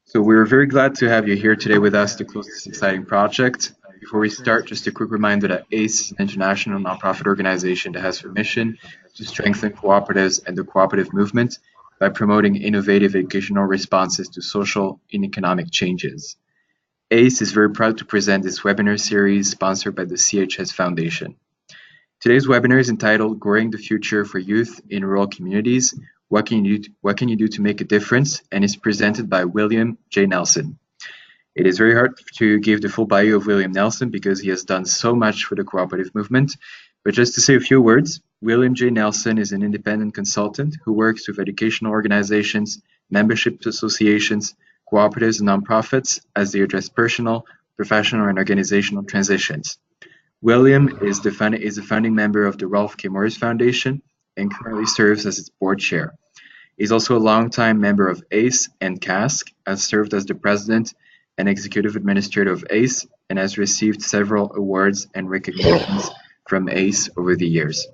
So we're very glad to have you here today with us to close this exciting project. Before we start, just a quick reminder that ACE is an international nonprofit organization that has for mission to strengthen cooperatives and the cooperative movement by promoting innovative educational responses to social and economic changes. ACE is very proud to present this webinar series sponsored by the CHS Foundation. Today's webinar is entitled Growing the Future for Youth in Rural Communities. What can you do to make a difference? And is presented by William J. Nelson. It is very hard to give the full bio of William Nelson because he has done so much for the cooperative movement. But just to say a few words, William J. Nelson is an independent consultant who works with educational organizations, membership associations, cooperatives, and nonprofits as they address personal, professional, and organizational transitions. William is a founding member of the Ralph K. Morris Foundation and currently serves as its board chair. He's also a longtime member of ACE and CASC, has served as the president and executive administrator of ACE, and has received several awards and recognitions from ACE over the years.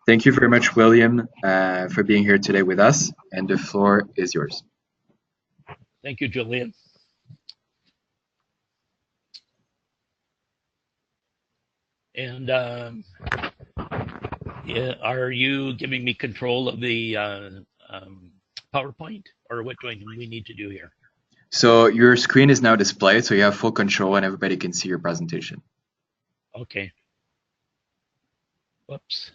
Thank you very much, William, for being here today with us, and the floor is yours. Thank you, Julian. And yeah, are you giving me control of the PowerPoint, or what do we need to do here? So your screen is now displayed, so you have full control and everybody can see your presentation. Okay. Whoops.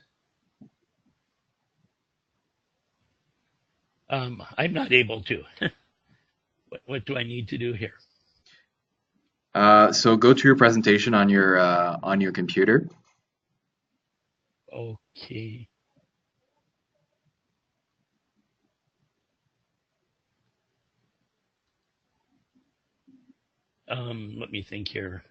I'm not able to. What do I need to do here? So go to your presentation on your computer. Okay. Let me think here.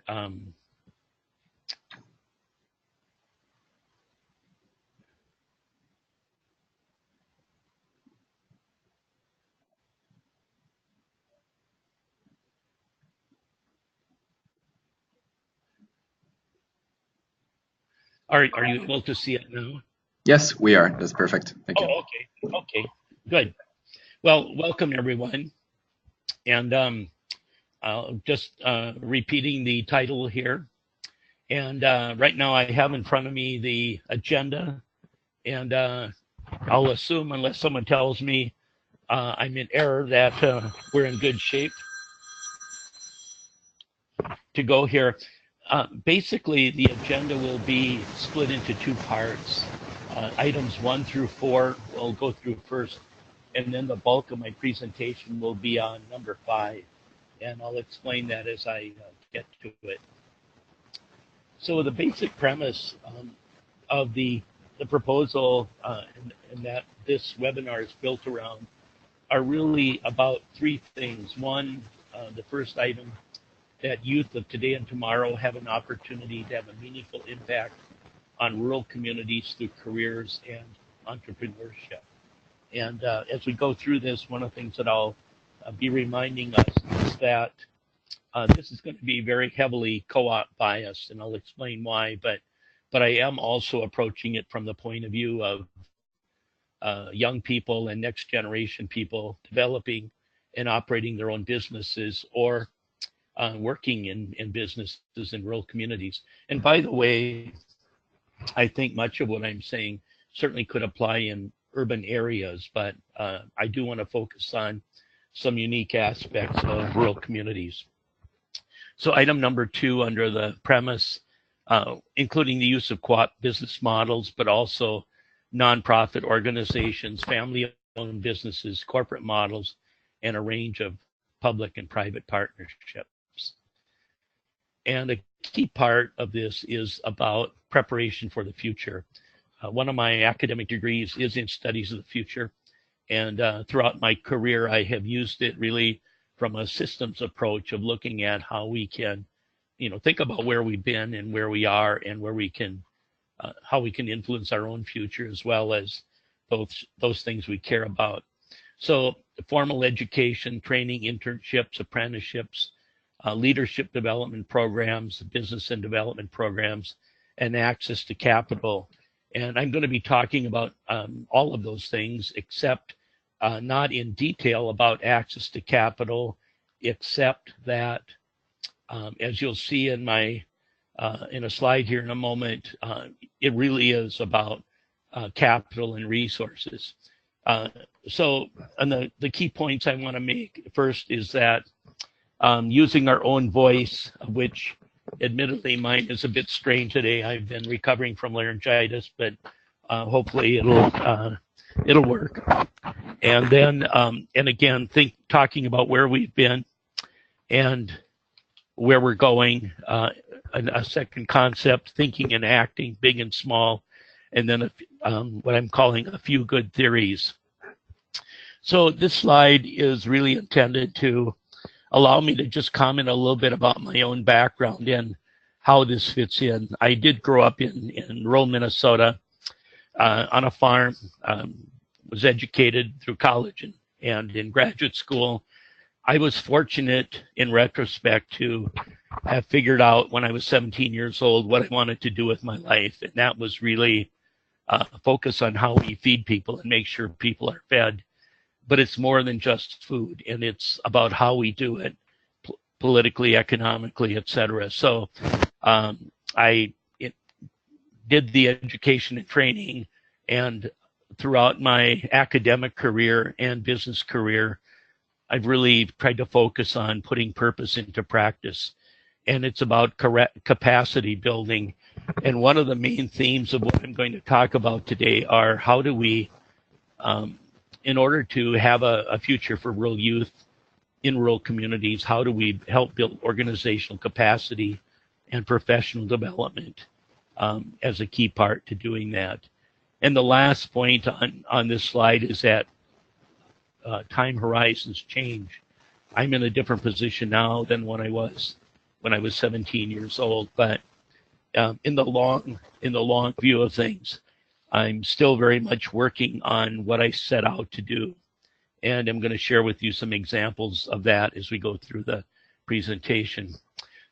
Are you able to see it now? Yes, we are. That's perfect. Thank you. Oh, okay. Okay. Good. Well, welcome everyone. And I'll just repeating the title here. And right now I have in front of me the agenda, and I'll assume, unless someone tells me I'm in error, that we're in good shape to go here. Basically, the agenda will be split into two parts. Items 1 through 4 we'll go through first, and then the bulk of my presentation will be on number 5, and I'll explain that as I get to it. So the basic premise of the proposal and that this webinar is built around are really about 3 things. One, the first item, that youth of today and tomorrow have an opportunity to have a meaningful impact on rural communities through careers and entrepreneurship. And as we go through this, one of the things that I'll be reminding us is that this is going to be very heavily co-op biased, and I'll explain why, but I am also approaching it from the point of view of young people and next generation people developing and operating their own businesses, or working in businesses in rural communities. And by the way, I think much of what I'm saying certainly could apply in urban areas, but I do want to focus on some unique aspects of rural communities. So item number 2 under the premise, including the use of co-op business models, but also nonprofit organizations, family-owned businesses, corporate models, and a range of public and private partnerships. And a key part of this is about preparation for the future. One of my academic degrees is in studies of the future. And throughout my career, I have used it really from a systems approach of looking at how we can, think about where we've been and where we are, and where we can, how we can influence our own future, as well as those things we care about. So formal education, training, internships, apprenticeships, leadership development programs, business and development programs, and access to capital. And I'm going to be talking about all of those things, except not in detail about access to capital except that, as you'll see in my in a slide here in a moment, it really is about capital and resources. So, and the key points I want to make first is that using our own voice, which admittedly mine is a bit strained today. I've been recovering from laryngitis, but hopefully it'll work. And then, and again, talking about where we've been and where we're going. A second concept, thinking and acting, big and small, and then what I'm calling a few good theories. So this slide is really intended to allow me to just comment a little bit about my own background and how this fits in. I did grow up in rural Minnesota on a farm, was educated through college and in graduate school. I was fortunate in retrospect to have figured out when I was 17 years old what I wanted to do with my life. And that was really focus on how we feed people and make sure people are fed. But it's more than just food, and it's about how we do it politically, economically, et cetera. So I did the education and training, and throughout my academic career and business career, I've really tried to focus on putting purpose into practice. And it's about capacity building. And one of the main themes of what I'm going to talk about today are how do we, in order to have a future for rural youth in rural communities, how do we help build organizational capacity and professional development as a key part to doing that. And the last point on this slide is that time horizons change. I'm in a different position now than when I was 17 years old, but in the long view of things, I'm still very much working on what I set out to do, and I'm going to share with you some examples of that as we go through the presentation.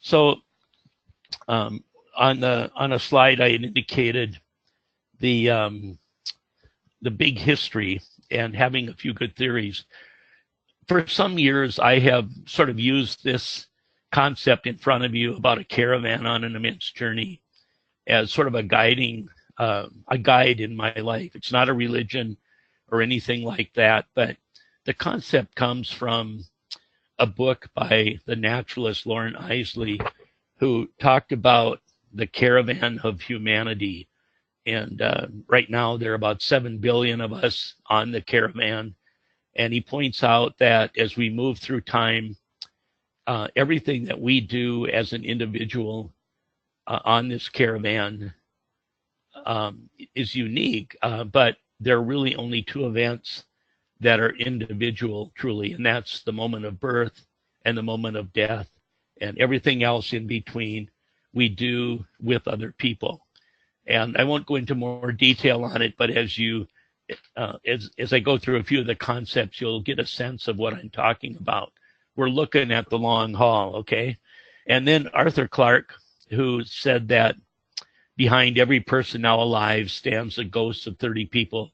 So on a slide, I indicated the big history and having a few good theories. For some years, I have sort of used this concept in front of you about a caravan on an immense journey as sort of a guide in my life. It's not a religion or anything like that, but the concept comes from a book by the naturalist Lauren Isley, who talked about the caravan of humanity. And right now, there are about 7 billion of us on the caravan. And he points out that as we move through time, everything that we do as an individual on this caravan is unique, but there are really only two events that are individual, truly, and that's the moment of birth and the moment of death. And everything else in between we do with other people. And I won't go into more detail on it, but as I go through a few of the concepts, you'll get a sense of what I'm talking about. We're looking at the long haul, okay? And then Arthur Clarke, who said that behind every person now alive stands a ghost of 30 people,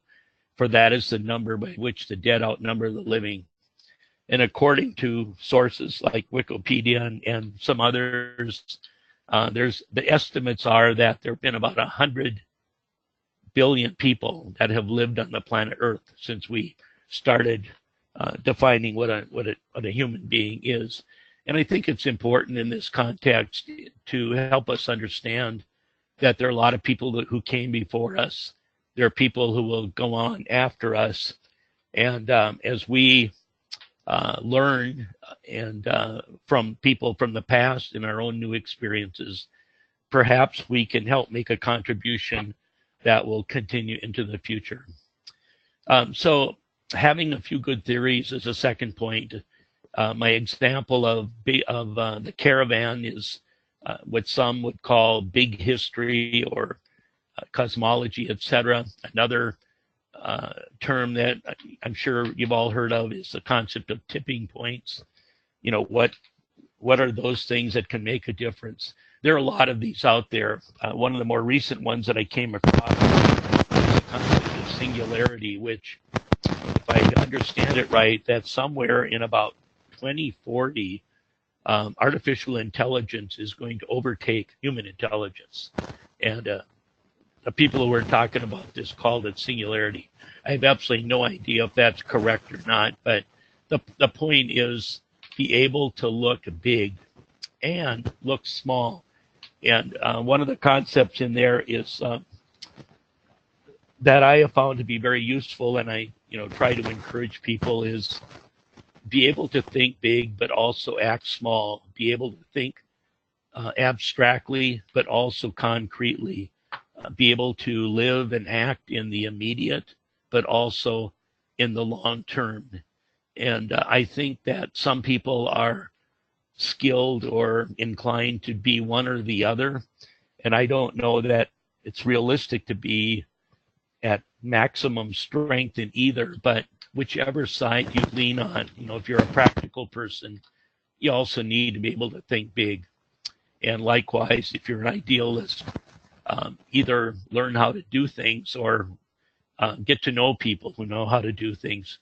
for that is the number by which the dead outnumber the living. And according to sources like Wikipedia and some others, the estimates are that there have been about 100 billion people that have lived on the planet Earth since we started defining what a human being is. And I think it's important in this context to help us understand that there are a lot of people who came before us. There are people who will go on after us. And as we learn and from people from the past and our own new experiences, perhaps we can help make a contribution that will continue into the future. So having a few good theories is a second point. My example of the caravan is what some would call big history or cosmology, etc. Another term that I'm sure you've all heard of is the concept of tipping points. You know, what are those things that can make a difference? There are a lot of these out there. One of the more recent ones that I came across is the concept of singularity, which, if I understand it right, that's somewhere in about 2040, artificial intelligence is going to overtake human intelligence. And the people who were talking about this called it singularity. I have absolutely no idea if that's correct or not, but the point is be able to look big and look small. And one of the concepts in there is that I have found to be very useful, and I try to encourage people is be able to think big but also act small. Be able to think abstractly but also concretely. Be able to live and act in the immediate but also in the long term. And I think that some people are skilled or inclined to be one or the other. And I don't know that it's realistic to be at maximum strength in either, but whichever side you lean on, if you're a practical person, you also need to be able to think big. And likewise, if you're an idealist, either learn how to do things or get to know people who know how to do things.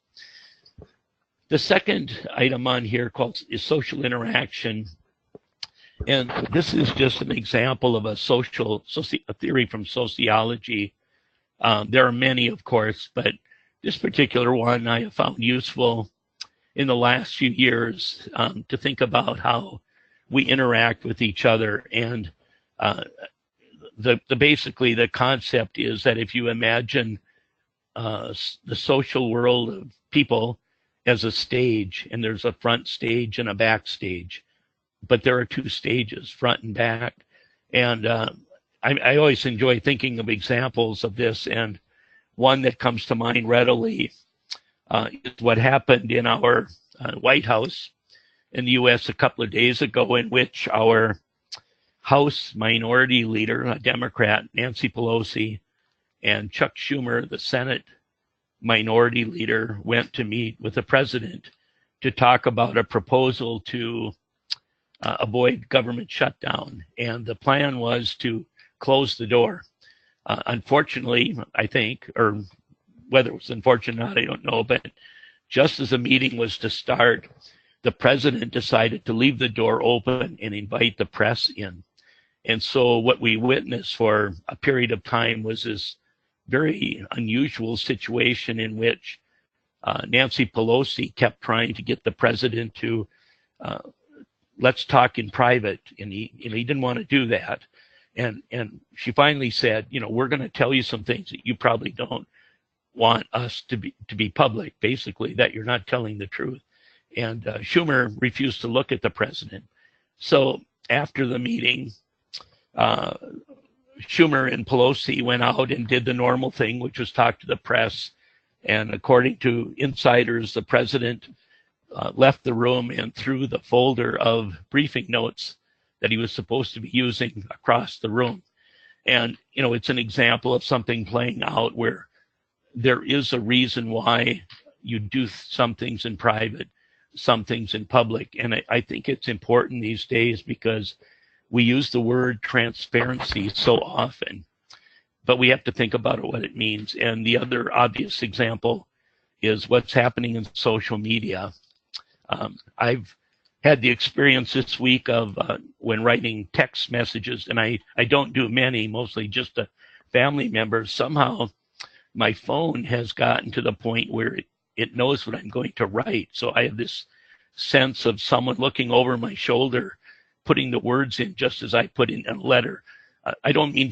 The second item on here is social interaction. And this is just an example of a theory from sociology. There are many, of course, but this particular one I have found useful in the last few years to think about how we interact with each other. And basically the concept is that if you imagine the social world of people as a stage, and there's a front stage and a back stage, but there are two stages, front and back. And I always enjoy thinking of examples of this, and one that comes to mind readily is what happened in our White House in the U.S. a couple of days ago, in which our House Minority Leader, a Democrat, Nancy Pelosi, and Chuck Schumer, the Senate Minority Leader, went to meet with the president to talk about a proposal to avoid government shutdown. And the plan was to close the door. Unfortunately, I think, or whether it was unfortunate or not, I don't know, but just as the meeting was to start, the president decided to leave the door open and invite the press in. And so what we witnessed for a period of time was this very unusual situation in which Nancy Pelosi kept trying to get the president to let's talk in private, and he didn't want to do that. And she finally said, we're going to tell you some things that you probably don't want us to be public, basically, that you're not telling the truth. And Schumer refused to look at the president. So after the meeting, Schumer and Pelosi went out and did the normal thing, which was talk to the press. And according to insiders, the president left the room and threw the folder of briefing notes that he was supposed to be using across the room. And, it's an example of something playing out where there is a reason why you do some things in private, some things in public. And I think it's important these days because we use the word transparency so often, but we have to think about what it means. And the other obvious example is what's happening in social media. I've had the experience this week of when writing text messages, and I don't do many, mostly just to family members. Somehow my phone has gotten to the point where it knows what I'm going to write. So I have this sense of someone looking over my shoulder, putting the words in just as I put in a letter. I don't mean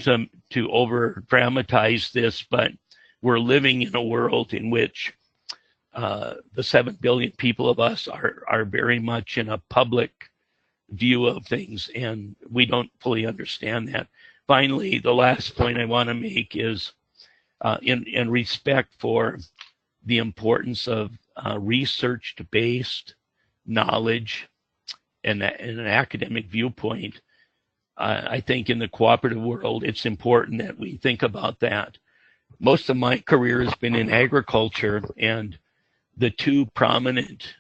to over dramatize this, but we're living in a world in which the 7 billion people of us are very much in a public view of things, and we don't fully understand that. Finally, the last point I want to make is in respect for the importance of research-based knowledge and an academic viewpoint. I think in the cooperative world, it's important that we think about that. Most of my career has been in agriculture, and the two prominent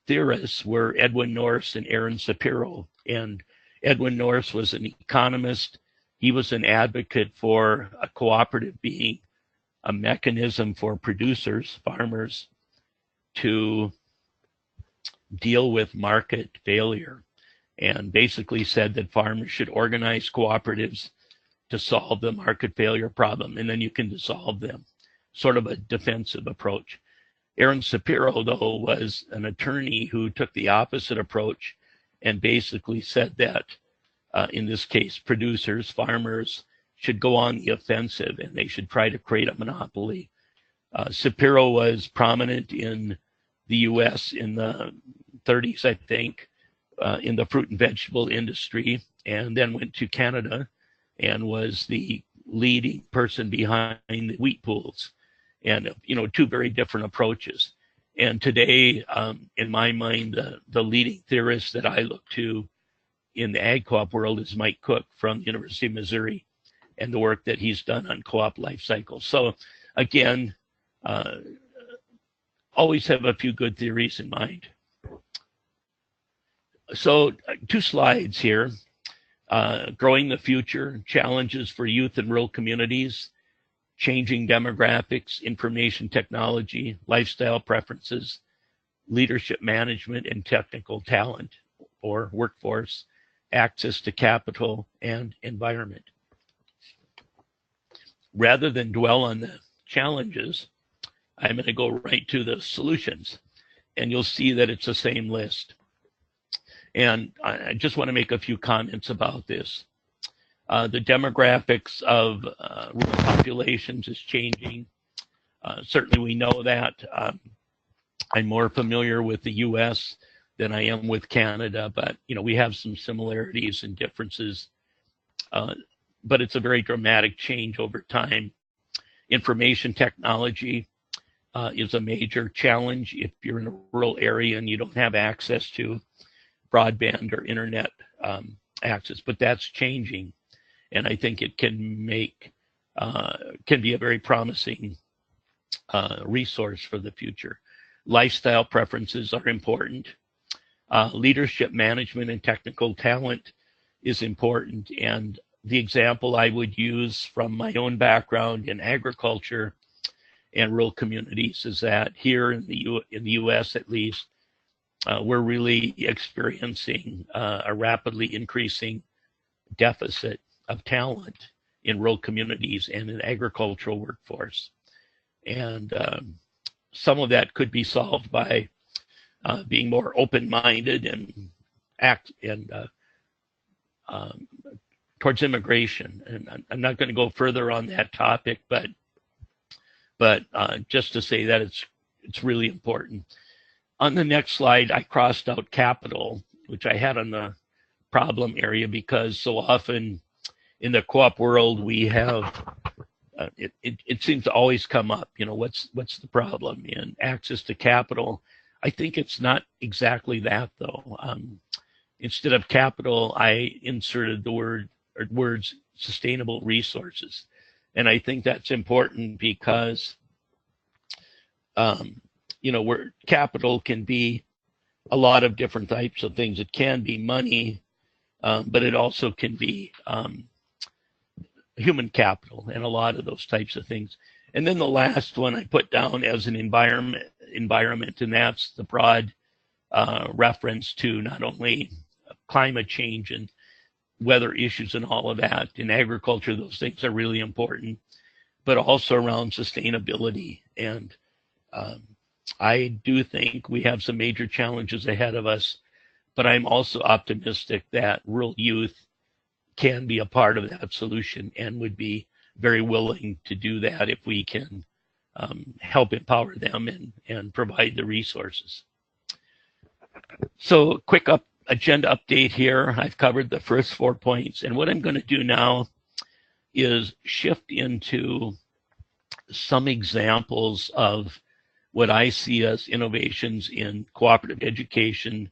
theorists were Edwin Norris and Aaron Shapiro. And Edwin Norris was an economist. He was an advocate for a cooperative being a mechanism for producers, farmers, to deal with market failure, and basically said that farmers should organize cooperatives to solve the market failure problem, and then you can dissolve them. Sort of a defensive approach. Aaron Shapiro, though, was an attorney who took the opposite approach and basically said that, in this case, producers, farmers, should go on the offensive and they should try to create a monopoly. Shapiro was prominent in the U.S. in the 30s, I think, in the fruit and vegetable industry, and then went to Canada and was the leading person behind the wheat pools. And, two very different approaches. And today, in my mind, the leading theorist that I look to in the ag co-op world is Mike Cook from the University of Missouri and the work that he's done on co-op life cycles. So again, always have a few good theories in mind. So 2 slides here. Growing the future, challenges for youth and rural communities, changing demographics, information technology, lifestyle preferences, leadership management and technical talent or workforce, access to capital, and environment. Rather than dwell on the challenges, I'm going to go right to the solutions, and you'll see that it's the same list. And I just want to make a few comments about this. The demographics of rural populations is changing. Certainly we know that. I'm more familiar with the US than I am with Canada, but we have some similarities and differences. But it's a very dramatic change over time. Information technology is a major challenge if you're in a rural area and you don't have access to broadband or internet access, but that's changing. And I think it can be a very promising resource for the future. Lifestyle preferences are important. Leadership management and technical talent is important. And the example I would use from my own background in agriculture and rural communities is that here in the US at least, we're really experiencing a rapidly increasing deficit of talent in rural communities and in agricultural workforce. And some of that could be solved by being more open-minded and act and towards immigration. And I'm not going to go further on that topic, but just to say that it's really important. On the next slide, I crossed out capital, which I had on the problem area because so often in the co-op world we have it seems to always come up. What's the problem in access to capital? I think it's not exactly that though. Instead of capital, I inserted the words sustainable resources, and I think that's important because where capital can be a lot of different types of things. It can be money, but it also can be human capital and a lot of those types of things. And then the last one I put down as an environment, and that's the broad reference to not only climate change and weather issues and all of that. In agriculture, those things are really important, but also around sustainability. And I do think we have some major challenges ahead of us, but I'm also optimistic that rural youth can be a part of that solution and would be very willing to do that if we can help empower them and provide the resources. So quick agenda update here. I've covered the first 4 points, and what I'm going to do now is shift into some examples of what I see as innovations in cooperative education,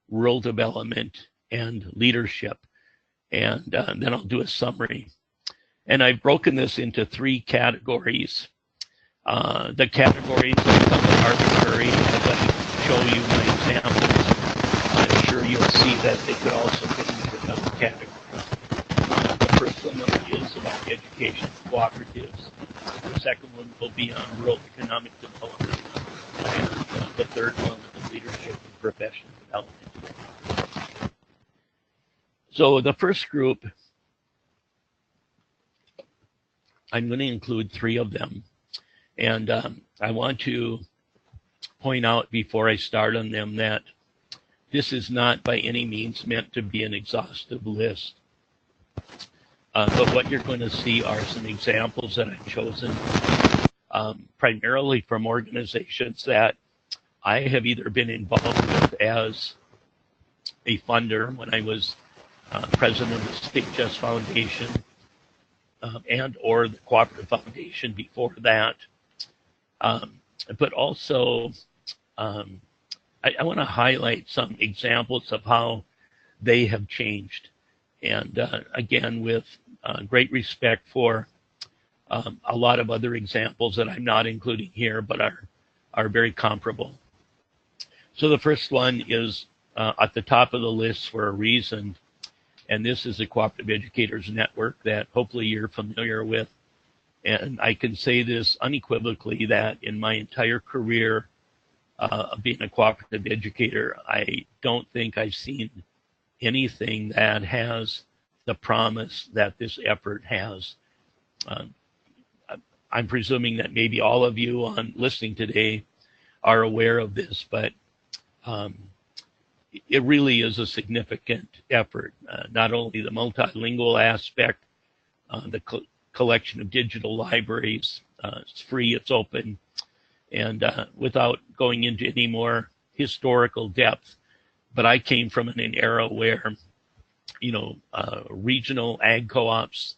rural development, and leadership. And then I'll do a summary. And I've broken this into 3 categories. The categories are somewhat arbitrary. As I show you my examples, I'm sure you'll see that they could also fit into another category. The first one is about education cooperatives. The second one will be on rural economic development. And the third one is leadership and professional development. So the first group, I'm going to include 3 of them. And I want to point out before I start on them that this is not by any means meant to be an exhaustive list. But what you're going to see are some examples that I've chosen primarily from organizations that I have either been involved with as a funder when I was president of the State Chess Foundation and or the Cooperative Foundation before that. But also, I want to highlight some examples of how they have changed. And again, with great respect for a lot of other examples that I'm not including here, but are very comparable. So the first one is at the top of the list for a reason, and this is the Cooperative Educators Network that hopefully you're familiar with. And I can say this unequivocally that in my entire career of being a cooperative educator, I don't think I've seen anything that has the promise that this effort has. I'm presuming that maybe all of you on listening today are aware of this, but it really is a significant effort. Not only the multilingual aspect, the collection of digital libraries, it's free, it's open, and without going into any more historical depth, but I came from an era where, regional ag co-ops,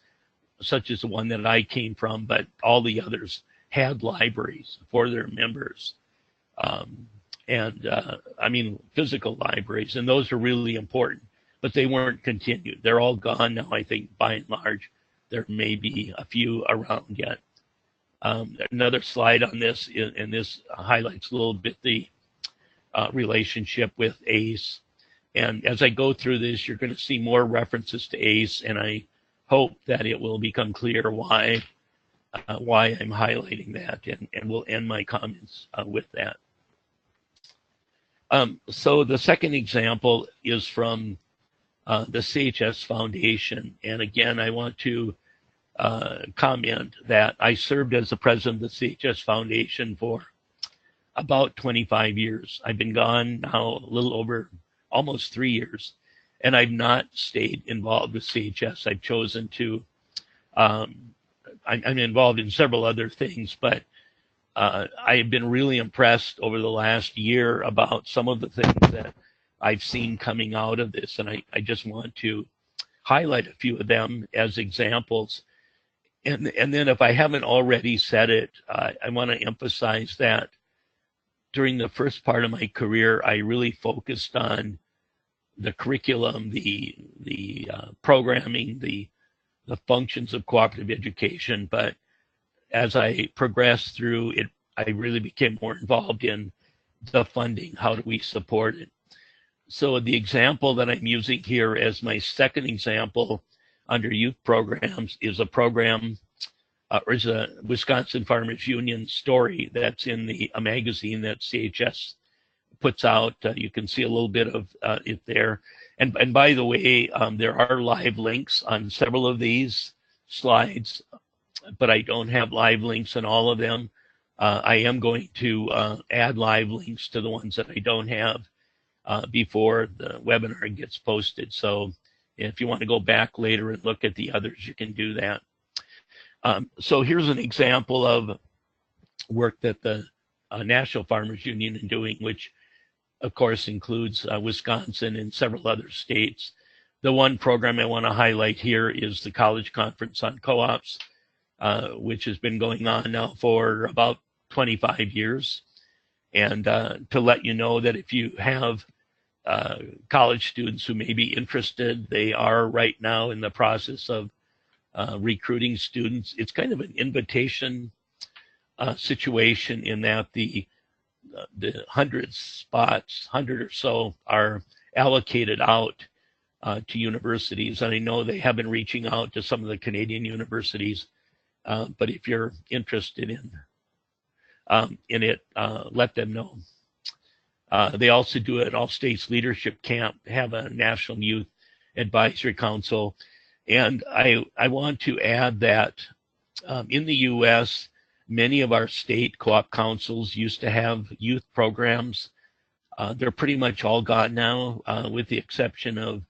such as the one that I came from, but all the others had libraries for their members. Physical libraries, and those are really important, but they weren't continued. They're all gone now, I think, by and large. There may be a few around yet. Another slide on this, and this highlights a little bit the relationship with ACE. And as I go through this, you're going to see more references to ACE, and I hope that it will become clear why I'm highlighting that, and we'll end my comments with that. So the second example is from the CHS Foundation. And again, I want to comment that I served as the president of the CHS Foundation for about 25 years. I've been gone now a little over almost 3 years, and I've not stayed involved with CHS. I've chosen to, I'm involved in several other things, but I have been really impressed over the last year about some of the things that I've seen coming out of this, and I just want to highlight a few of them as examples. And then if I haven't already said it, I want to emphasize that during the first part of my career, I really focused on the curriculum, the programming, the functions of cooperative education. But as I progressed through it, I really became more involved in the funding. How do we support it? So the example that I'm using here as my second example under youth programs is a program, or is a Wisconsin Farmers Union story that's in a magazine that CHS puts out. You can see a little bit of it there. And by the way, there are live links on several of these slides, but I don't have live links on all of them. I am going to add live links to the ones that I don't have before the webinar gets posted. So if you want to go back later and look at the others, you can do that. So here's an example of work that the National Farmers Union is doing, which of course includes Wisconsin and several other states. The one program I want to highlight here is the College Conference on Co-ops, which has been going on now for about 25 years. And to let you know that if you have college students who may be interested, they are right now in the process of recruiting students. It's kind of an invitation situation in that the 100 spots, 100 or so, are allocated out to universities. And I know they have been reaching out to some of the Canadian universities, but if you're interested in it, let them know. They also do an all states leadership camp, have a national youth advisory council. And I want to add that in the US, many of our state co-op councils used to have youth programs. They're pretty much all gone now, with the exception of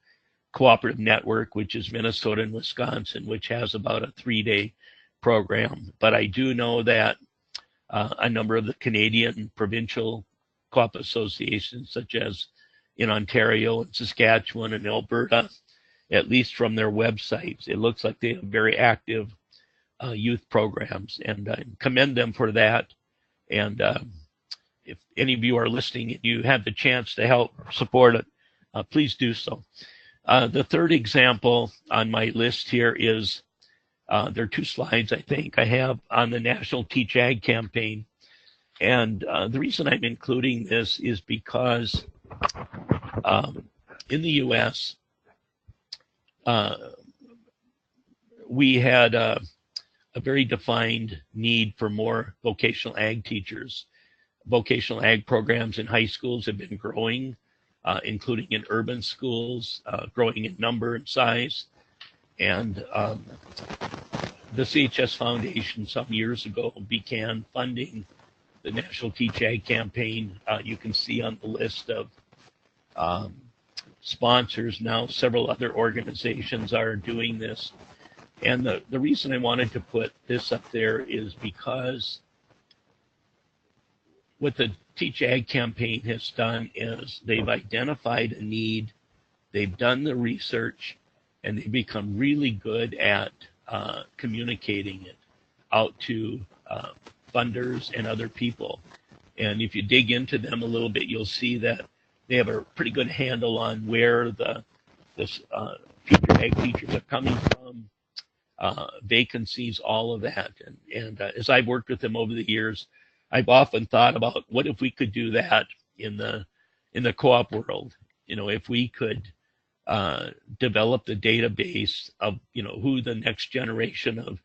Cooperative Network, which is Minnesota and Wisconsin, which has about a 3-day program. But I do know that a number of the Canadian provincial co-op associations, such as in Ontario and Saskatchewan and Alberta, at least from their websites, it looks like they have very active youth programs, and I commend them for that. And if any of you are listening and you have the chance to help support it, please do so. The third example on my list here is, there are 2 slides I think I have on the National Teach Ag campaign. And the reason I'm including this is because in the US, we had a very defined need for more vocational ag teachers. Vocational ag programs in high schools have been growing, including in urban schools, growing in number and size. And the CHS Foundation some years ago began funding the National Teach Ag campaign. You can see on the list of sponsors now, several other organizations are doing this. And the reason I wanted to put this up there is because what the Teach Ag campaign has done is they've identified a need, they've done the research, and they've become really good at communicating it out to funders and other people. And if you dig into them a little bit, you'll see that they have a pretty good handle on where the future ag teachers are coming from, vacancies, all of that. And as I've worked with them over the years, I've often thought about what if we could do that in the co-op world. If we could develop the database of who the next generation of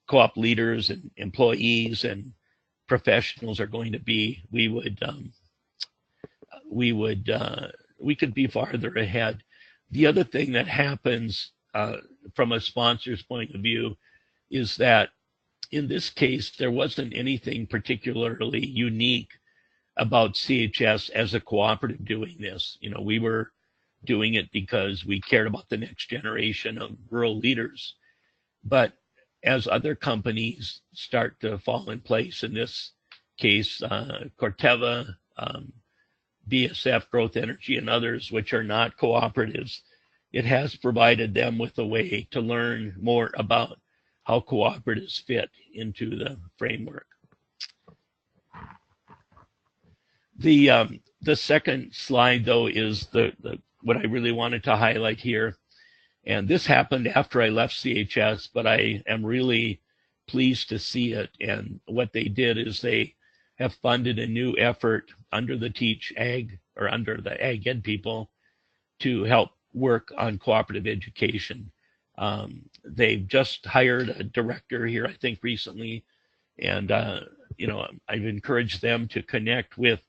co-op leaders and employees and professionals are going to be, we could be farther ahead. The other thing that happens from a sponsor's point of view is that in this case, there wasn't anything particularly unique about CHS as a cooperative doing this. We were doing it because we cared about the next generation of rural leaders. But as other companies start to fall in place, in this case, Corteva, BSF, Growth Energy, and others, which are not cooperatives, it has provided them with a way to learn more about how cooperatives fit into the framework. The second slide, though, is what I really wanted to highlight here. And this happened after I left CHS, but I am really pleased to see it. And what they did is they have funded a new effort under the Teach Ag, or under the Ag Ed people, to help work on cooperative education. They've just hired a director here, I think, recently. And, I've encouraged them to connect with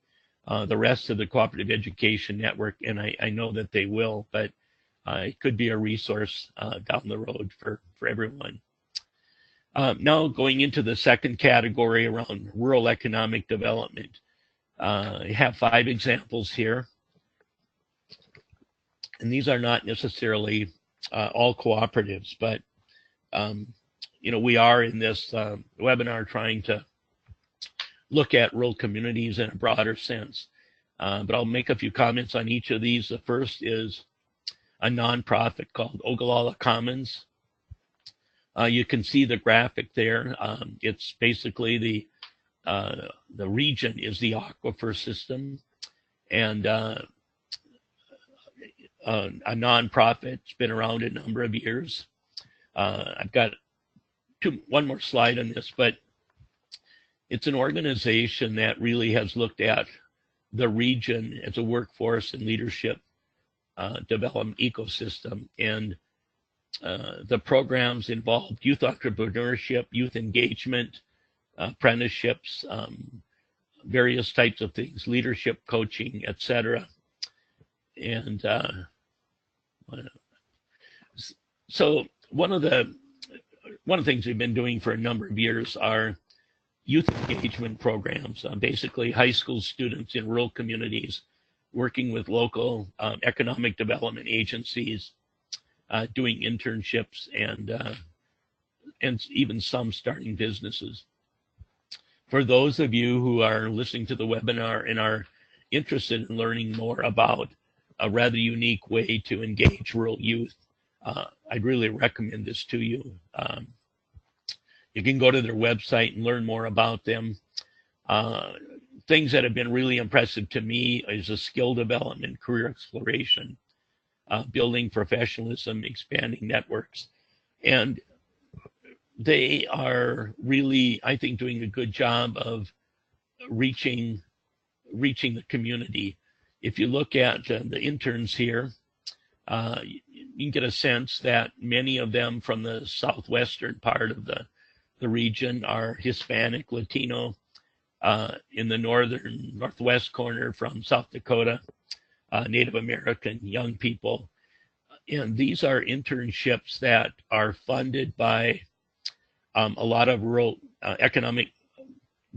the rest of the cooperative education network, and I know that they will, but it could be a resource down the road for everyone. Now going into the second category around rural economic development. I have 5 examples here. And these are not necessarily all cooperatives, but we are in this webinar trying to look at rural communities in a broader sense. But I'll make a few comments on each of these. The first is a nonprofit called Ogallala Commons. You can see the graphic there. It's basically the region is the aquifer system, and a nonprofit. It's been around a number of years. I've got one more slide on this, but it's an organization that really has looked at the region as a workforce and leadership development ecosystem. And the programs involved youth entrepreneurship, youth engagement, apprenticeships, various types of things, leadership coaching, etc. And so one of the things we've been doing for a number of years are youth engagement programs, basically high school students in rural communities working with local economic development agencies, doing internships, and even some starting businesses. For those of you who are listening to the webinar and are interested in learning more about a rather unique way to engage rural youth, I'd really recommend this to you. You can go to their website and learn more about them. Things that have been really impressive to me is a skill development, career exploration, building professionalism, expanding networks. And they are really, I think, doing a good job of reaching the community. If you look at the interns here, you can get a sense that many of them from the southwestern part of the region are Hispanic, Latino, in the northwest corner from South Dakota, Native American young people. And these are internships that are funded by a lot of rural economic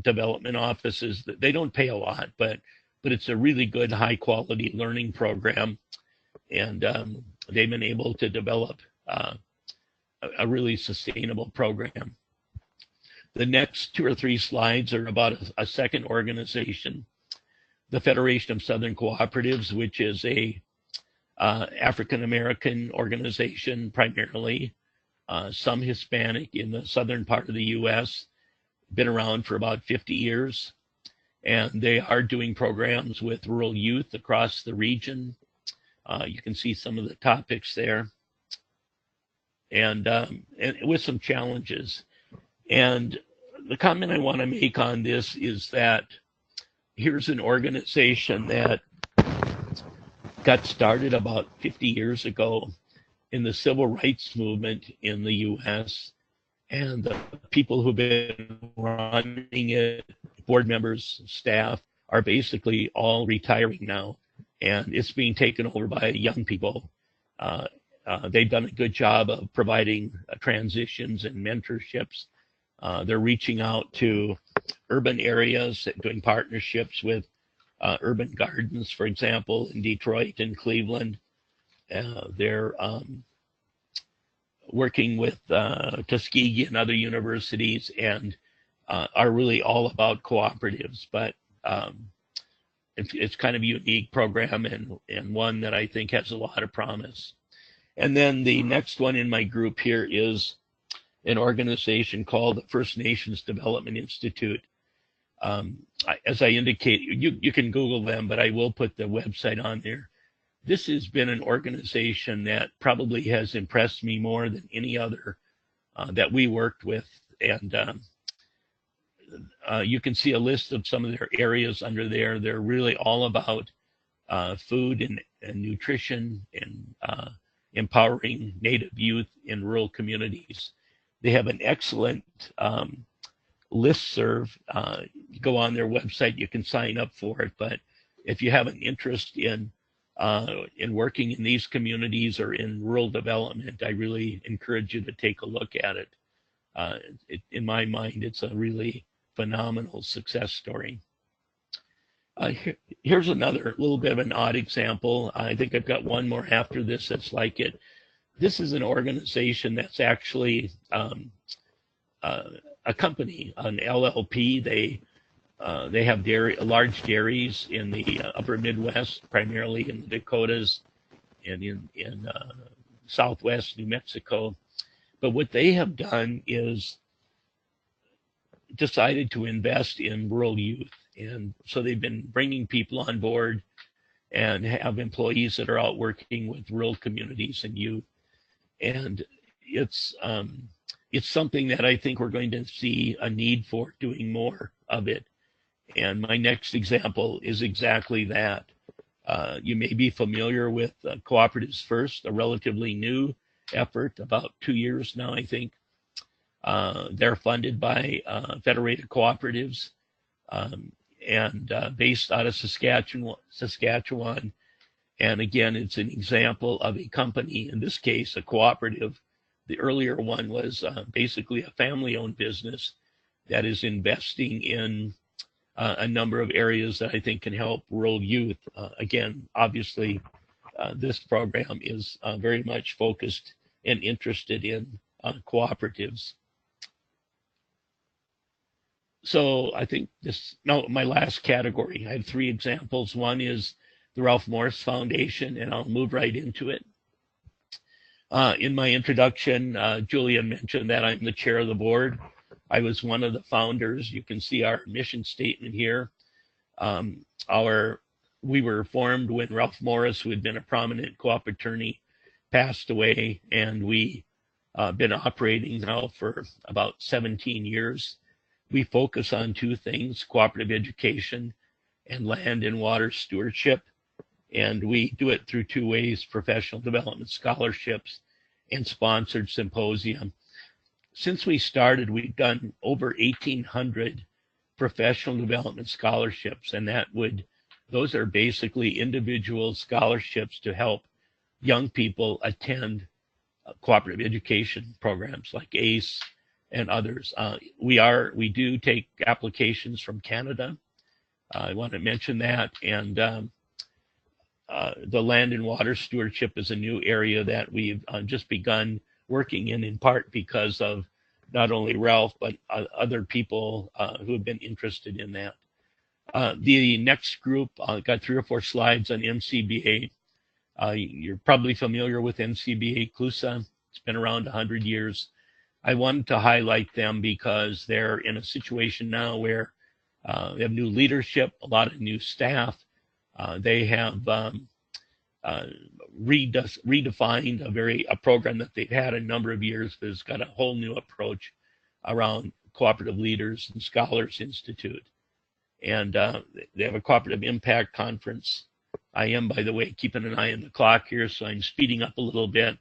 development offices. They don't pay a lot, but it's a really good, high quality learning program. And they've been able to develop a really sustainable program. The next 2 or 3 slides are about a second organization, the Federation of Southern Cooperatives, which is a African American organization primarily, some Hispanic in the southern part of the U.S., been around for about 50 years. And they are doing programs with rural youth across the region. You can see some of the topics there, and with some challenges. And the comment I want to make on this is that here's an organization that got started about 50 years ago in the civil rights movement in the U.S. And the people who've been running it, board members, staff, are basically all retiring now. And it's being taken over by young people. They've done a good job of providing transitions and mentorships. They're reaching out to urban areas, doing partnerships with urban gardens, for example, in Detroit and Cleveland. They're working with Tuskegee and other universities, and are really all about cooperatives. But it's kind of a unique program, and one that I think has a lot of promise. And then the next one in my group here is an organization called the First Nations Development Institute. As I indicate, you can Google them, but I will put the website on there. This has been an organization that probably has impressed me more than any other that we worked with. And you can see a list of some of their areas under there. They're really all about food and nutrition and empowering Native youth in rural communities. They have an excellent listserv. You go on their website, you can sign up for it. But if you have an interest in working in these communities or in rural development, I really encourage you to take a look at it. In my mind, it's a really phenomenal success story. Here's another little bit of an odd example. I think I've got one more after this that's like it. This is an organization that's actually a company, an LLP. They have large dairies in the upper Midwest, primarily in the Dakotas and in Southwest New Mexico. But what they have done is decided to invest in rural youth. And so they've been bringing people on board and have employees that are out working with rural communities and youth. And it's something that I think we're going to see a need for doing more of it. And my next example is exactly that. You may be familiar with Cooperatives First, a relatively new effort, about 2 years now, I think. They're funded by Federated Cooperatives, and based out of Saskatchewan. And again, it's an example of a company, in this case, a cooperative. The earlier one was basically a family-owned business that is investing in a number of areas that I think can help rural youth. Again, obviously, this program is very much focused and interested in cooperatives. So I think my last category, I have three examples. One is the Ralph Morris Foundation, and I'll move right into it. In my introduction, Julia mentioned that I'm the chair of the board. I was one of the founders. You can see our mission statement here. We were formed when Ralph Morris, who had been a prominent co-op attorney, passed away, and we been operating now for about 17 years. We focus on two things: cooperative education and land and water stewardship. And we do it through two ways: professional development scholarships and sponsored symposium. Since we started, we've done over 1,800 professional development scholarships, and those are basically individual scholarships to help young people attend cooperative education programs like ACE and others. We do take applications from Canada. I want to mention that. And the land and water stewardship is a new area that we've just begun working in part because of not only Ralph, but other people who have been interested in that. The next group, got 3 or 4 slides on NCBA. You're probably familiar with NCBA CLUSA. It's been around 100 years. I wanted to highlight them because they're in a situation now where they have new leadership, a lot of new staff. They have redefined a program that they've had a number of years, but it's got a whole new approach around Cooperative Leaders and Scholars Institute. And they have a Cooperative Impact Conference. I am, by the way, keeping an eye on the clock here, so I'm speeding up a little bit.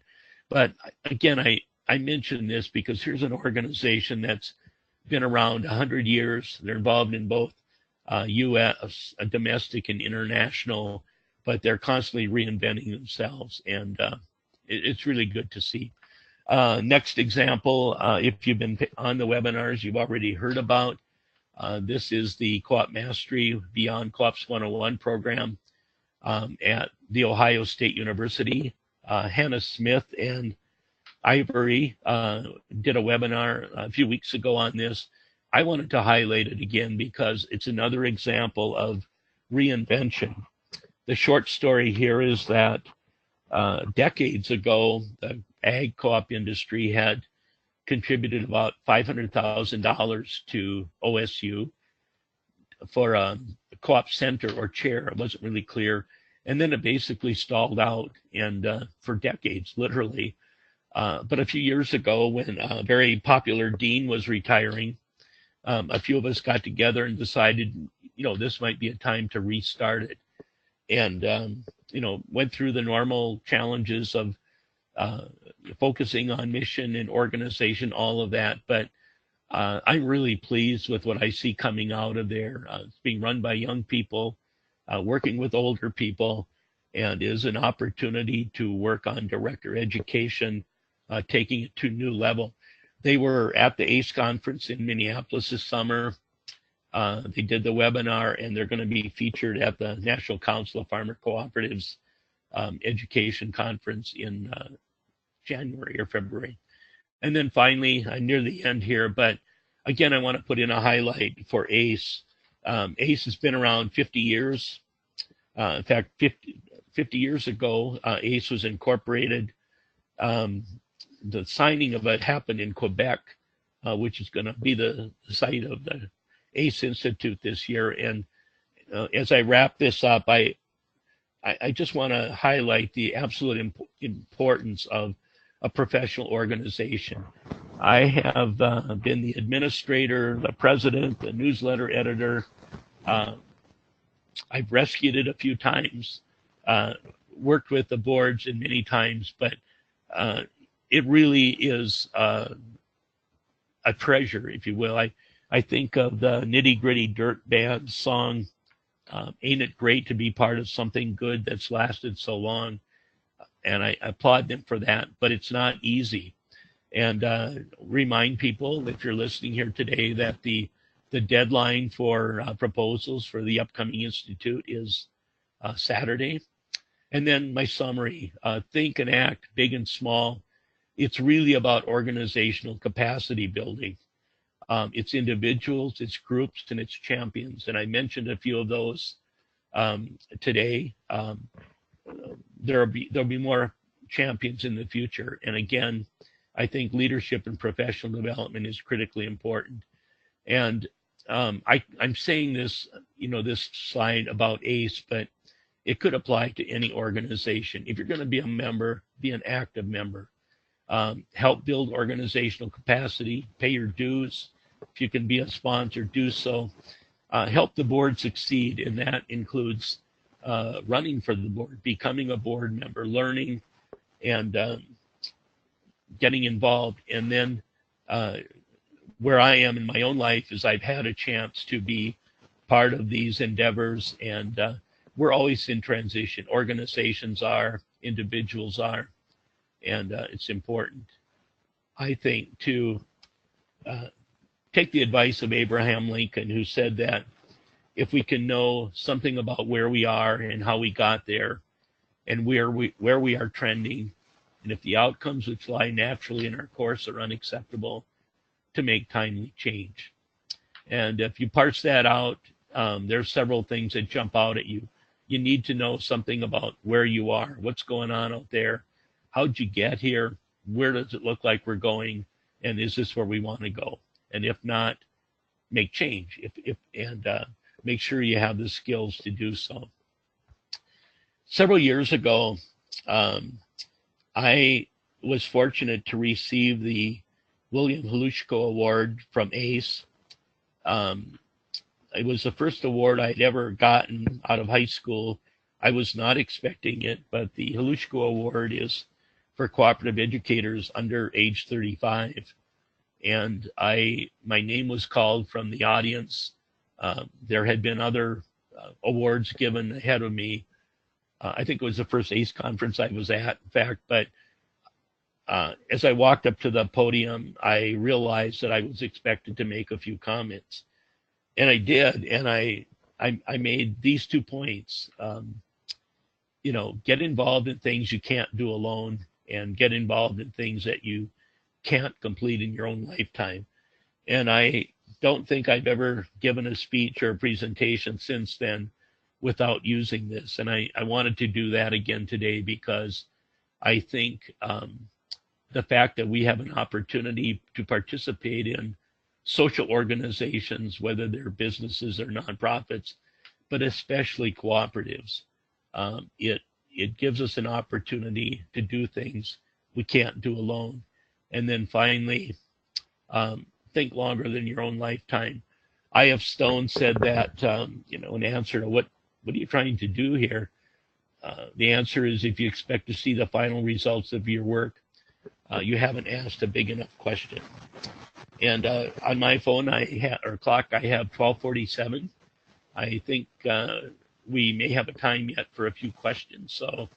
But again, I mention this because here's an organization that's been around 100 years. They're involved in both U.S., domestic and international, but they're constantly reinventing themselves, and it's really good to see. Next example, if you've been on the webinars, you've already heard about. This is the Co-op Mastery Beyond Co-ops 101 program at The Ohio State University. Hannah Smith and Ivory did a webinar a few weeks ago on this. I wanted to highlight it again because it's another example of reinvention. The short story here is that decades ago, the ag co-op industry had contributed about $500,000 to OSU for a co-op center or chair. It wasn't really clear. And then it basically stalled out, and for decades, literally. But a few years ago, when a very popular dean was retiring, a few of us got together and decided, this might be a time to restart it. And, went through the normal challenges of focusing on mission and organization, all of that. But I'm really pleased with what I see coming out of there. It's being run by young people, working with older people, and is an opportunity to work on director education, taking it to a new level. They were at the ACE conference in Minneapolis this summer. They did the webinar, and they're going to be featured at the National Council of Farmer Cooperatives education conference in January or February. And then finally, I'm near the end here, but again, I want to put in a highlight for ACE. ACE has been around 50 years. In fact, 50 years ago, ACE was incorporated. The signing of it happened in Quebec, which is going to be the site of the ACE Institute this year. And as I wrap this up, I just want to highlight the absolute importance of a professional organization. I have been the administrator, the president, the newsletter editor. I've rescued it a few times, worked with the boards in many times, but it really is a treasure, if you will. I I think of the Nitty Gritty Dirt Band song, Ain't It Great to Be Part of Something Good That's Lasted So Long? And I applaud them for that, but it's not easy. And remind people, if you're listening here today, that the deadline for proposals for the upcoming institute is Saturday. And then my summary, think and act big and small. It's really about organizational capacity building. It's individuals, it's groups, and it's champions. And I mentioned a few of those today. There'll be more champions in the future. And again, I think leadership and professional development is critically important. And I'm saying this, this slide about ACE, but it could apply to any organization. If you're going to be a member, be an active member. Help build organizational capacity, pay your dues. If you can be a sponsor, do so. Help the board succeed, and that includes running for the board, becoming a board member, learning, and getting involved. And then where I am in my own life is I've had a chance to be part of these endeavors, and we're always in transition. Organizations are, individuals are, and it's important, I think, to take the advice of Abraham Lincoln, who said that if we can know something about where we are and how we got there and where we are trending, and if the outcomes which lie naturally in our course are unacceptable, to make timely change. And if you parse that out, there's several things that jump out at you. You need to know something about where you are, what's going on out there, how'd you get here, where does it look like we're going, and is this where we want to go? And if not, make change. And make sure you have the skills to do so. Several years ago, I was fortunate to receive the William Halushko Award from ACE. It was the first award I'd ever gotten out of high school. I was not expecting it, but the Halushko Award is for cooperative educators under age 35. And my name was called from the audience. There had been other awards given ahead of me. I think it was the first ACE conference I was at, in fact, but as I walked up to the podium, I realized that I was expected to make a few comments. And I did, and I made these 2 points. Get involved in things you can't do alone, and get involved in things that you can't complete in your own lifetime. And I don't think I've ever given a speech or a presentation since then without using this. And I wanted to do that again today because I think the fact that we have an opportunity to participate in social organizations, whether they're businesses or nonprofits, but especially cooperatives, it gives us an opportunity to do things we can't do alone. And then finally, think longer than your own lifetime. I.F. Stone said that, in answer to what are you trying to do here? The answer is, if you expect to see the final results of your work, you haven't asked a big enough question. And on my phone or clock, I have 12:47. I think we may have a time yet for a few questions. So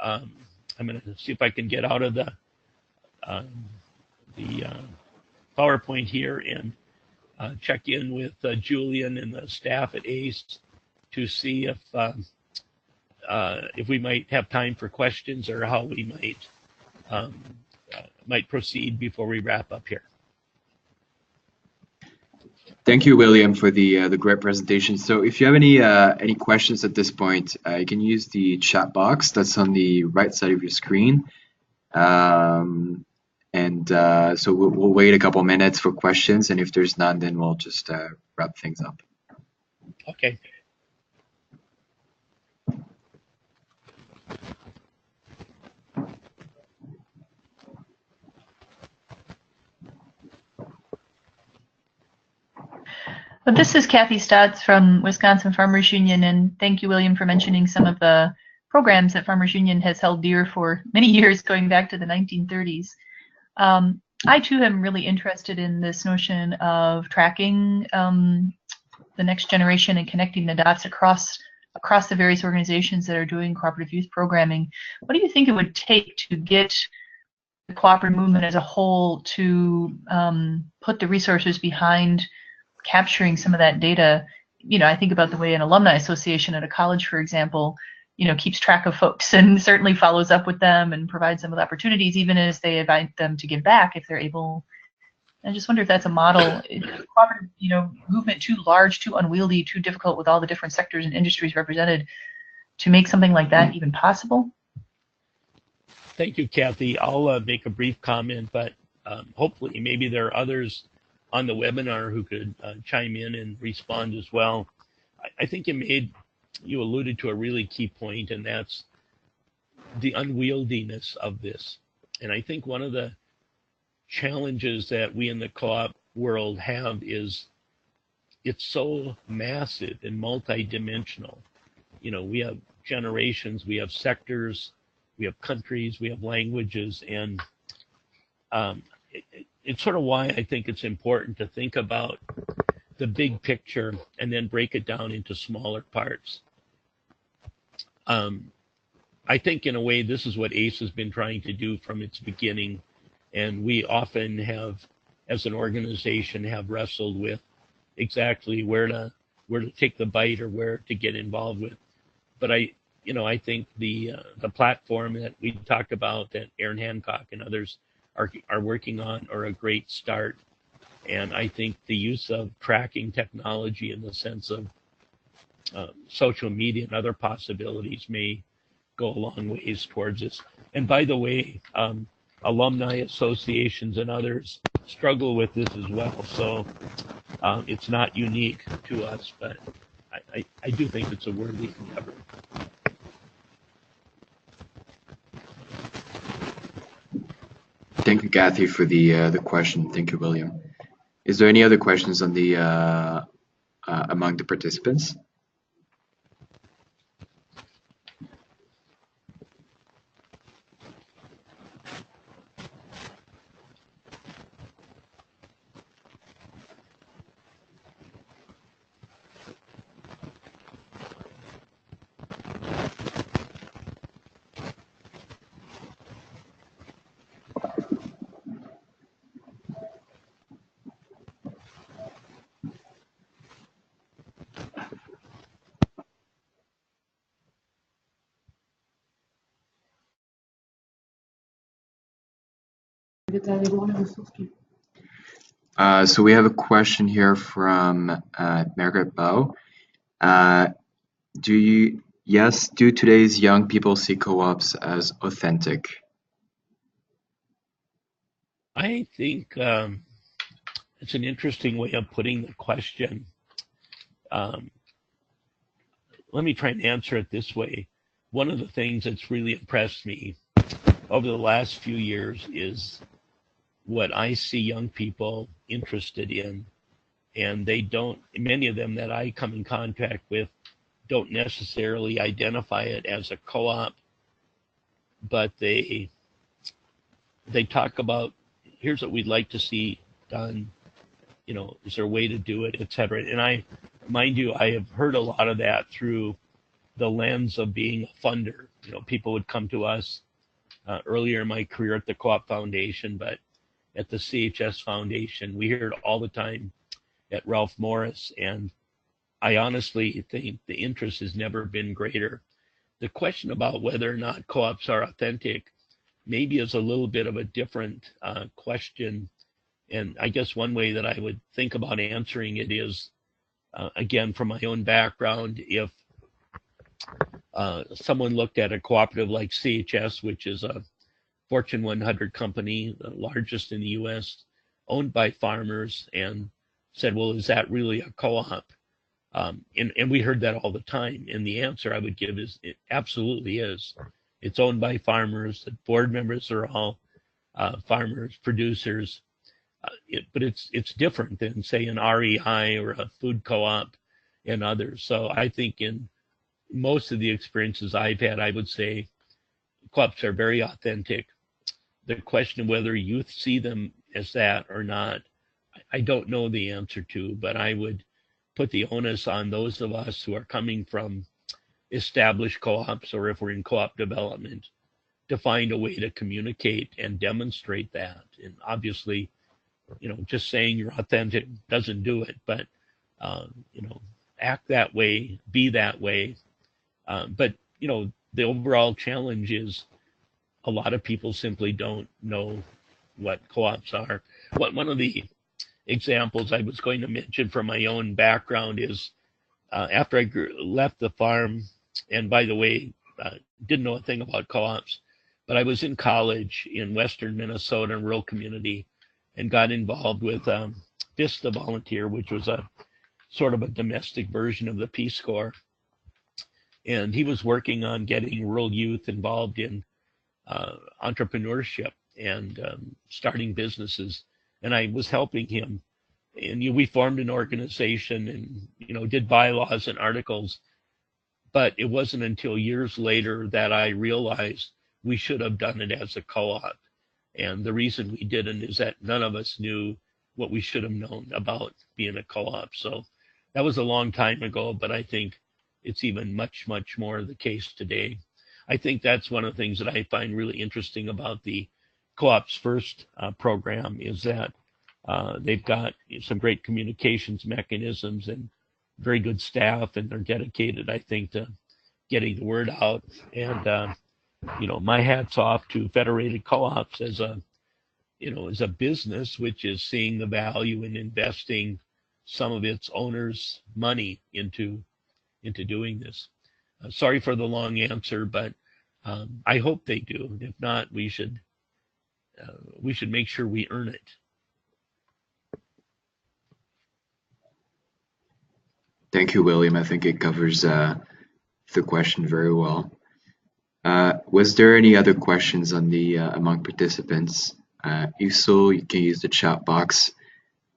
I'm going to see if I can get out of the PowerPoint here and check in with Julian and the staff at ACE to see if we might have time for questions or how we might proceed before we wrap up here. Thank you, William, for the great presentation. So if you have any questions at this point, you can use the chat box that's on the right side of your screen. So we'll wait a couple minutes for questions, and if there's none, then we'll just wrap things up. Okay. Well, this is Kathy Stotts from Wisconsin Farmers Union, and thank you, William, for mentioning some of the programs that Farmers Union has held dear for many years, going back to the 1930s. I too am really interested in this notion of tracking the next generation and connecting the dots across the various organizations that are doing cooperative youth programming. What do you think it would take to get the cooperative movement as a whole to put the resources behind capturing some of that data? I think about the way an alumni association at a college, for example, keeps track of folks and certainly follows up with them and provides them with opportunities, even as they invite them to give back if they're able. I just wonder if that's a model. Is the cooperative, movement too large, too unwieldy, too difficult with all the different sectors and industries represented to make something like that even possible? Thank you, Kathy. I'll make a brief comment, but hopefully maybe there are others on the webinar who could chime in and respond as well. I think you alluded to a really key point, and that's the unwieldiness of this. And I think one of the challenges that we in the co-op world have is it's so massive and multidimensional. We have generations, we have sectors, we have countries, we have languages, and it's sort of why I think it's important to think about the big picture and then break it down into smaller parts. I think in a way this is what ACE has been trying to do from its beginning, and we often have, as an organization, have wrestled with exactly where to take the bite or where to get involved with. But I think the platform that we talked about that Aaron Hancock and others are working on are a great start. And I think the use of tracking technology in the sense of social media and other possibilities may go a long ways towards this. And by the way, alumni associations and others struggle with this as well. So it's not unique to us, but I do think it's a worthy endeavor. Thank you, Kathy, for the question. Thank you, William. Is there any other questions on the among the participants? So we have a question here from Margaret Bow. Do today's young people see co-ops as authentic? I think it's an interesting way of putting the question. Let me try and answer it this way. One of the things that's really impressed me over the last few years is what I see young people interested in, and many of them that I come in contact with don't necessarily identify it as a co-op, but they talk about, here's what we'd like to see done, is there a way to do it, etc. And mind you, I have heard a lot of that through the lens of being a funder. People would come to us earlier in my career at the Co-op Foundation, but at the CHS Foundation, we hear it all the time at Ralph Morris, and I honestly think the interest has never been greater. The question about whether or not co-ops are authentic maybe is a little bit of a different question, and I guess one way that I would think about answering it is, again, from my own background, if someone looked at a cooperative like CHS, which is a Fortune 100 company, the largest in the US, owned by farmers, and said, well, is that really a co-op? And we heard that all the time. And the answer I would give is it absolutely is. It's owned by farmers. The board members are all farmers, producers. But it's different than, say, an REI or a food co-op and others. So I think in most of the experiences I've had, I would say co-ops are very authentic. The question of whether youth see them as that or not, I don't know the answer to, but I would put the onus on those of us who are coming from established co-ops, or if we're in co-op development, to find a way to communicate and demonstrate that. And obviously, just saying you're authentic doesn't do it, but act that way, be that way. But the overall challenge is a lot of people simply don't know what co-ops are. One of the examples I was going to mention from my own background is after I left the farm, and by the way, didn't know a thing about co-ops, but I was in college in Western Minnesota, a rural community, and got involved with Vista Volunteer, which was a sort of a domestic version of the Peace Corps. And he was working on getting rural youth involved in entrepreneurship and starting businesses. And I was helping him. And we formed an organization and did bylaws and articles. But it wasn't until years later that I realized we should have done it as a co-op. And the reason we didn't is that none of us knew what we should have known about being a co-op. So that was a long time ago, but I think it's even much, much more the case today. I think that's one of the things that I find really interesting about the Co-ops First program is that they've got some great communications mechanisms and very good staff, and they're dedicated, I think, to getting the word out. And my hat's off to Federated Co-ops as a business which is seeing the value in investing some of its owners' money into doing this. Sorry for the long answer, but I hope they do. If not, we should make sure we earn it. Thank you, William. I think it covers the question very well. Was there any other questions on the among participants? If so, you can use the chat box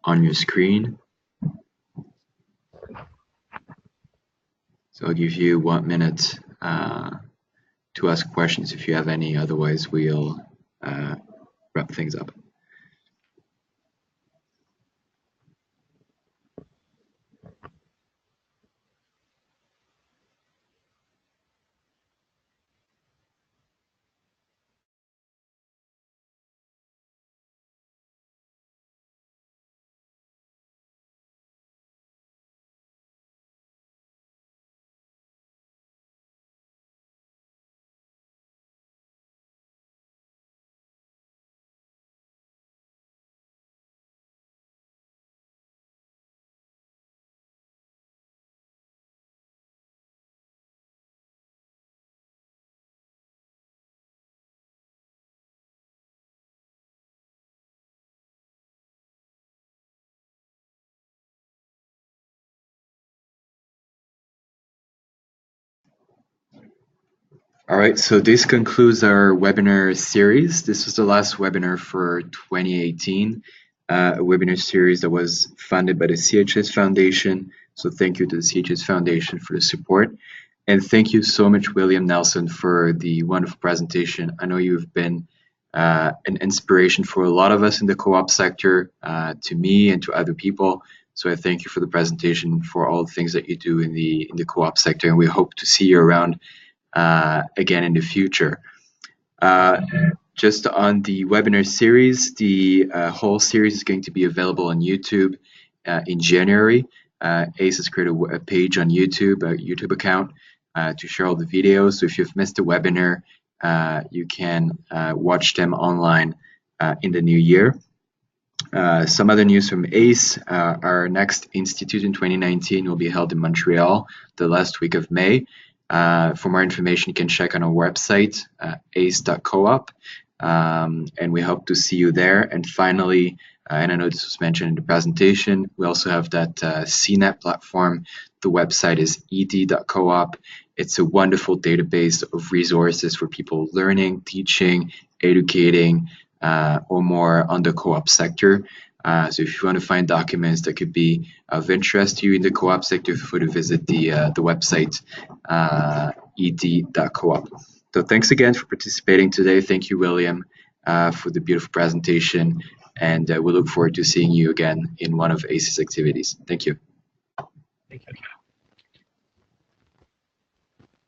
on your screen. So I'll give you 1 minute to ask questions if you have any. Otherwise, we'll wrap things up. All right, so this concludes our webinar series. This was the last webinar for 2018, a webinar series that was funded by the CHS Foundation. So thank you to the CHS Foundation for the support. And thank you so much, William Nelson, for the wonderful presentation. I know you've been an inspiration for a lot of us in the co-op sector, to me and to other people. So I thank you for the presentation, for all the things that you do in the co-op sector, and we hope to see you around again in the future. Just on the webinar series, the whole series is going to be available on YouTube in January. ACE has created a page on YouTube, a YouTube account, to share all the videos. So if you've missed a webinar, you can watch them online in the new year. Some other news from ACE. Our next Institute in 2019 will be held in Montreal the last week of May. For more information, you can check on our website, ace.coop, and we hope to see you there. And finally, and I know this was mentioned in the presentation, we also have that CNET platform. The website is ed.coop. It's a wonderful database of resources for people learning, teaching, educating, or more on the co-op sector. So if you want to find documents that could be of interest to you in the co-op sector, feel free to visit the website, ed.coop. So thanks again for participating today. Thank you, William, for the beautiful presentation. and we look forward to seeing you again in one of ACE's activities. Thank you. Thank you.